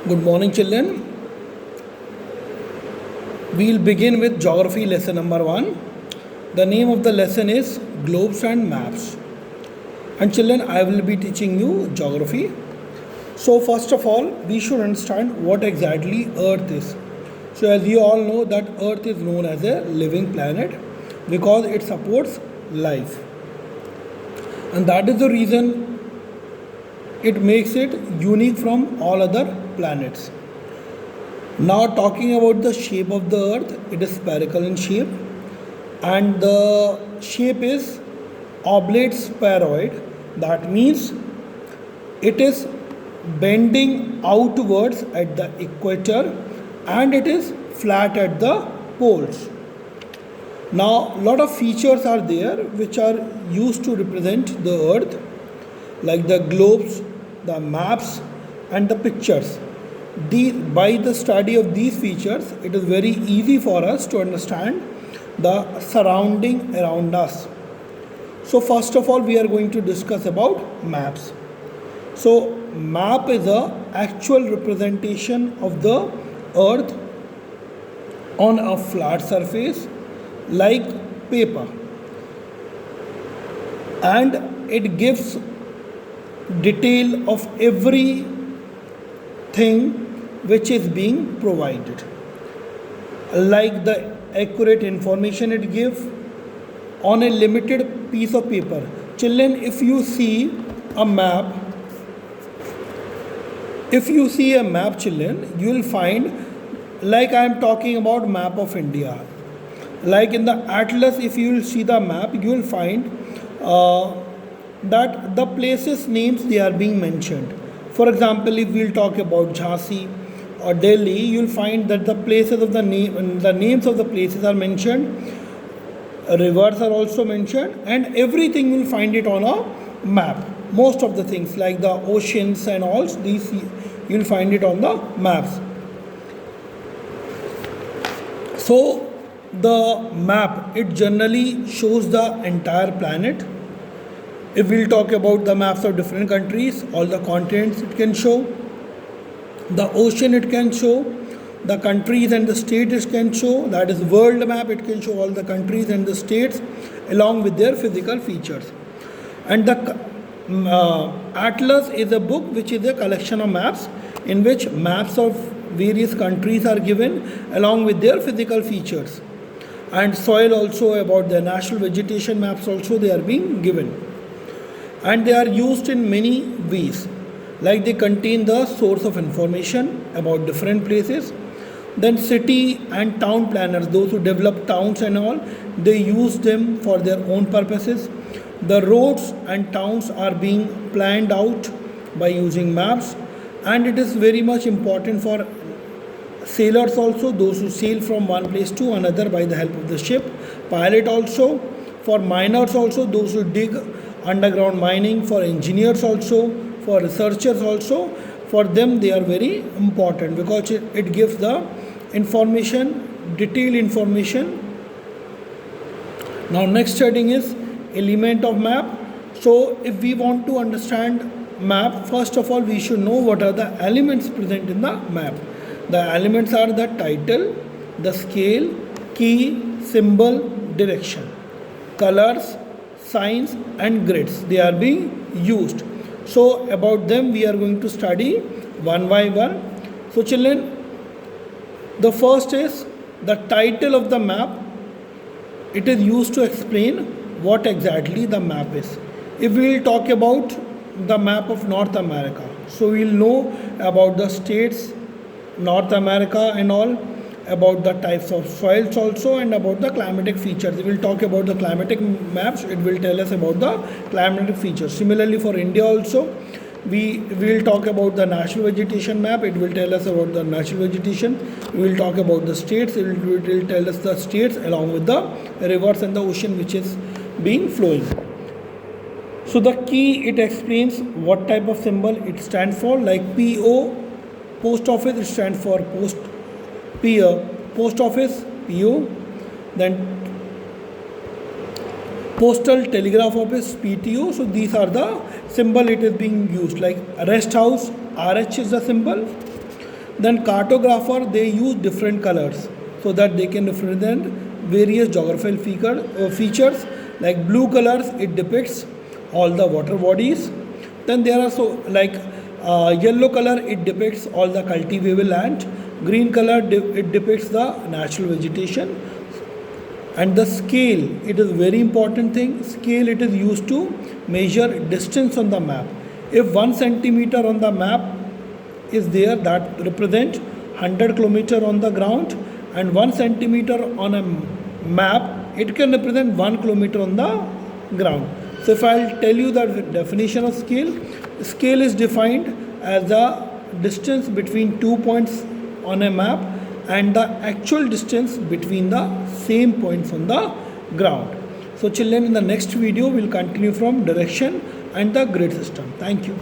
Good morning, children. We'll begin with geography lesson number 1. The name of the lesson is Globes and Maps. And children, I will be teaching you geography. So first of all, we should understand what exactly Earth is. So as you all know that Earth is known as a living planet because it supports life. And that is the reason it makes it unique from all other planets. Now talking about the shape of the earth, it is spherical in shape and the shape is oblate spheroid. That means it is bending outwards at the equator and it is flat at the poles. Now lot of features are there which are used to represent the earth, like the globes, the maps and the pictures. By the study of these features, it is very easy for us to understand the surrounding around us. So first of all, we are going to discuss about maps. So map is a actual representation of the earth on a flat surface like paper, and it gives detail of everything which is being provided, like the accurate information it gives on a limited piece of paper. Children, if you see a map, children, you will find, like I am talking about map of India, like in the atlas, if you will see the map, you will find that the places names they are being mentioned. For example, if we'll talk about Jhansi or Delhi, you'll find that the places of the names of the places are mentioned, rivers are also mentioned, and everything you'll find it on a map. Most of the things like the oceans and all these you'll find it on the maps. So the map, it generally shows the entire planet. If we'll talk about the maps of different countries, all the continents it can show, the ocean it can show, the countries and the states it can show, that is world map, it can show all the countries and the states along with their physical features. And the atlas is a book which is a collection of maps in which maps of various countries are given along with their physical features. And soil also, about the national vegetation maps also they are being given. And they are used in many ways, like they contain the source of information about different places. Then city and town planners, those who develop towns and all, they use them for their own purposes. The roads and towns are being planned out by using maps, and it is very much important for sailors also, those who sail from one place to another by the help of the ship. Pilot also, for miners also, those who dig underground mining, for engineers also, for researchers also. For them they are very important because it gives the information, detailed information. Now next heading is element of map. So if we want to understand map, first of all we should know what are the elements present in the map. The elements are the title, the scale, key, symbol, direction, colors, signs and grids. They are being used. So about them we are going to study one by one. So children, the first is the title of the map. It is used to explain what exactly the map is. If we will talk about the map of North America, so we will know about the states, North America and all, about the types of soils also, and about the climatic features. We will talk about the climatic maps, it will tell us about the climatic features. Similarly for India also, we will talk about the national vegetation map, it will tell us about the natural vegetation. We will talk about the states, it will tell us the states along with the rivers and the ocean which is being flowing. So the key, it explains what type of symbol it stands for, like PO, post office, it stands for post office, PO. Then postal telegraph office, PTO. So these are the symbol it is being used. Like rest house, RH is the symbol. Then cartographer, they use different colors so that they can represent various geographical features. Like blue colors, it depicts all the water bodies. Then there are so like yellow color, it depicts all the cultivable land. Green color, it depicts the natural vegetation. And the scale, it is very important thing. Scale, it is used to measure distance on the map. If 1 centimeter on the map is there, that represent 100 kilometer on the ground, and 1 centimeter on a map, it can represent 1 kilometer on the ground. So if I'll tell you the definition of scale, scale is defined as the distance between 2 points on a map and the actual distance between the same points on the ground. So children, in the next video we'll continue from direction and the grid system. Thank you.